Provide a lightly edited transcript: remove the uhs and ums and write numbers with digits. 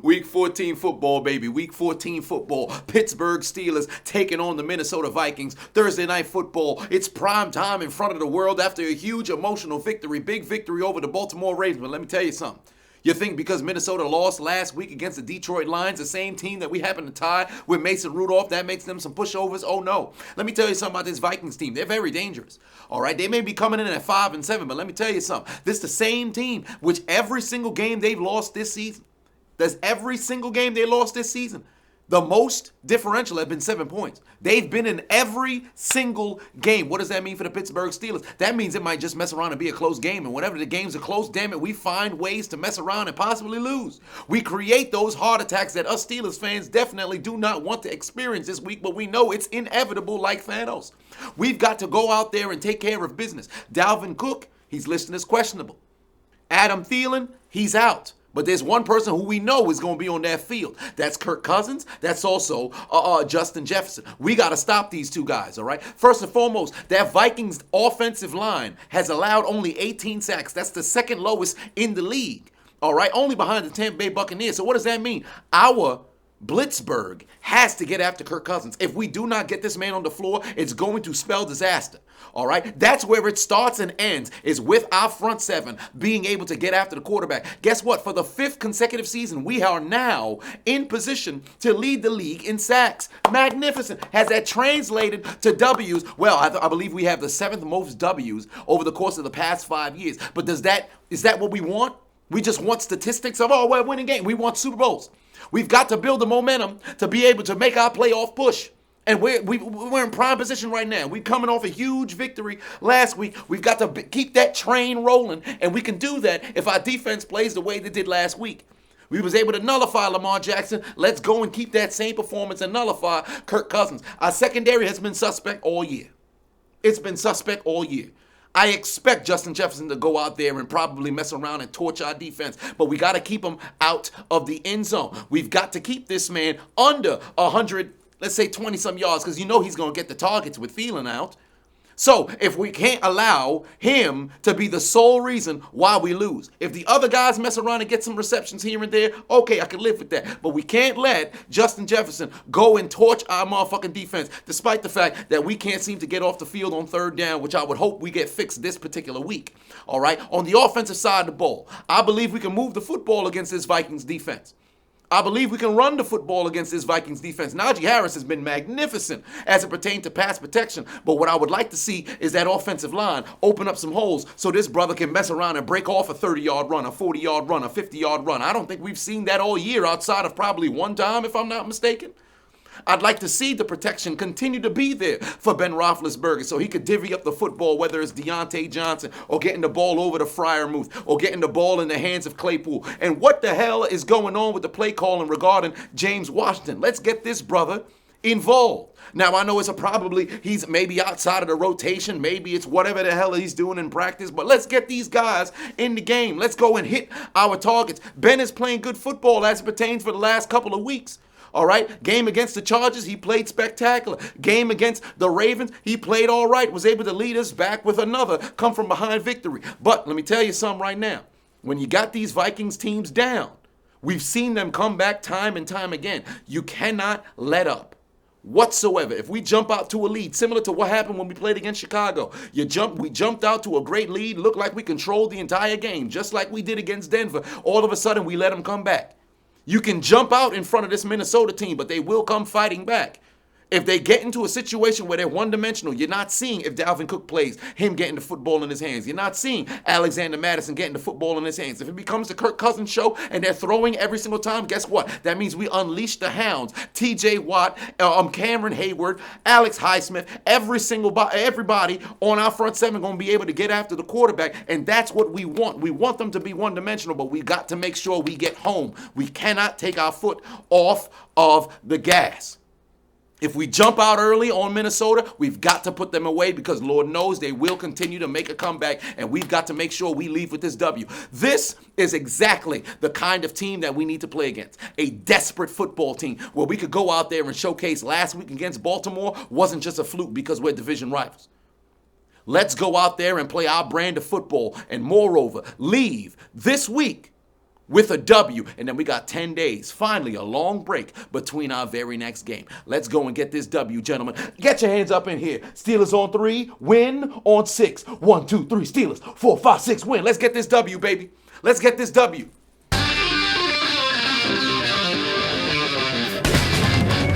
Week 14 football, baby. Week 14 football. Pittsburgh Steelers taking on the Minnesota Vikings. Thursday night football. It's prime time in front of the world after a huge emotional victory. Big victory over the Baltimore Ravens. But let me tell you something. You think because Minnesota lost last week against the Detroit Lions, the same team that we happen to tie with Mason Rudolph, that makes them some pushovers? Oh no. Let me tell you something about this Vikings team. They're very dangerous. All right, they may be coming in at 5-7, but let me tell you something. This is the same team which every single game they've lost this season. That's every single game they lost this season. The most differential has been 7 points. They've been in every single game. What does that mean for the Pittsburgh Steelers? That means it might just mess around and be a close game. And whenever the games are close, damn it, we find ways to mess around and possibly lose. We create those heart attacks that us Steelers fans definitely do not want to experience this week, but we know it's inevitable like Thanos. We've got to go out there and take care of business. Dalvin Cook, he's listed as questionable. Adam Thielen, he's out. But there's one person who we know is going to be on that field. That's Kirk Cousins. That's also Justin Jefferson. We got to stop these two guys, all right? First and foremost, that Vikings offensive line has allowed only 18 sacks. That's the second lowest in the league, all right? Only behind the Tampa Bay Buccaneers. So what does that mean? Our Blitzburg has to get after Kirk Cousins. If we do not get this man on the floor, it's going to spell disaster. All right? That's where it starts and ends, is with our front seven being able to get after the quarterback. Guess what? For the 5th consecutive season, we are now in position to lead the league in sacks. Magnificent. Has that translated to W's? Well, I believe we have the 7th most W's over the course of the past 5 years. But is that what we want? We just want statistics of, oh, we're winning game. We want Super Bowls. We've got to build the momentum to be able to make our playoff push. And we're in prime position right now. We're coming off a huge victory last week. We've got to keep that train rolling, and we can do that if our defense plays the way they did last week. We was able to nullify Lamar Jackson. Let's go and keep that same performance and nullify Kirk Cousins. Our secondary has been suspect all year. It's been suspect all year. I expect Justin Jefferson to go out there and probably mess around and torch our defense, but we got to keep him out of the end zone. We've got to keep this man under 100, let's say 20-some yards, because you know he's going to get the targets with Thielen out. So if we can't allow him to be the sole reason why we lose, if the other guys mess around and get some receptions here and there, okay, I can live with that. But we can't let Justin Jefferson go and torch our motherfucking defense, despite the fact that we can't seem to get off the field on 3rd down, which I would hope we get fixed this particular week. All right? On the offensive side of the ball, I believe we can move the football against this Vikings defense. I believe we can run the football against this Vikings defense. Najee Harris has been magnificent as it pertains to pass protection. But what I would like to see is that offensive line open up some holes so this brother can mess around and break off a 30-yard run, a 40-yard run, a 50-yard run. I don't think we've seen that all year outside of probably one time, if I'm not mistaken. I'd like to see the protection continue to be there for Ben Roethlisberger so he could divvy up the football, whether it's Deontay Johnson or getting the ball over to Freiermuth or getting the ball in the hands of Claypool. And what the hell is going on with the play calling regarding James Washington? Let's get this brother involved. Now, I know he's maybe outside of the rotation. Maybe it's whatever the hell he's doing in practice. But let's get these guys in the game. Let's go and hit our targets. Ben is playing good football as it pertains for the last couple of weeks. All right, game against the Chargers, he played spectacular. Game against the Ravens, he played all right, was able to lead us back with another come-from-behind victory. But let me tell you something right now. When you got these Vikings teams down, we've seen them come back time and time again. You cannot let up whatsoever. If we jump out to a lead, similar to what happened when we played against Chicago, we jumped out to a great lead, looked like we controlled the entire game, just like we did against Denver. All of a sudden, we let them come back. You can jump out in front of this Minnesota team, but they will come fighting back. If they get into a situation where they're one-dimensional, you're not seeing, if Dalvin Cook plays, him getting the football in his hands. You're not seeing Alexander Madison getting the football in his hands. If it becomes the Kirk Cousins show and they're throwing every single time, guess what? That means we unleash the hounds. TJ Watt, Cameron Hayward, Alex Highsmith, everybody on our front seven going to be able to get after the quarterback, and that's what we want. We want them to be one-dimensional, but we got to make sure we get home. We cannot take our foot off of the gas. If we jump out early on Minnesota, we've got to put them away because Lord knows they will continue to make a comeback, and we've got to make sure we leave with this W. This is exactly the kind of team that we need to play against. A desperate football team where we could go out there and showcase last week against Baltimore wasn't just a fluke because we're division rivals. Let's go out there and play our brand of football and moreover, leave this week with a W. And then we got 10 days. Finally, a long break between our very next game. Let's go and get this W, gentlemen. Get your hands up in here. Steelers on 3, win on 6. 1, 2, 3, Steelers. 4, 5, 6, win. Let's get this W, baby. Let's get this W.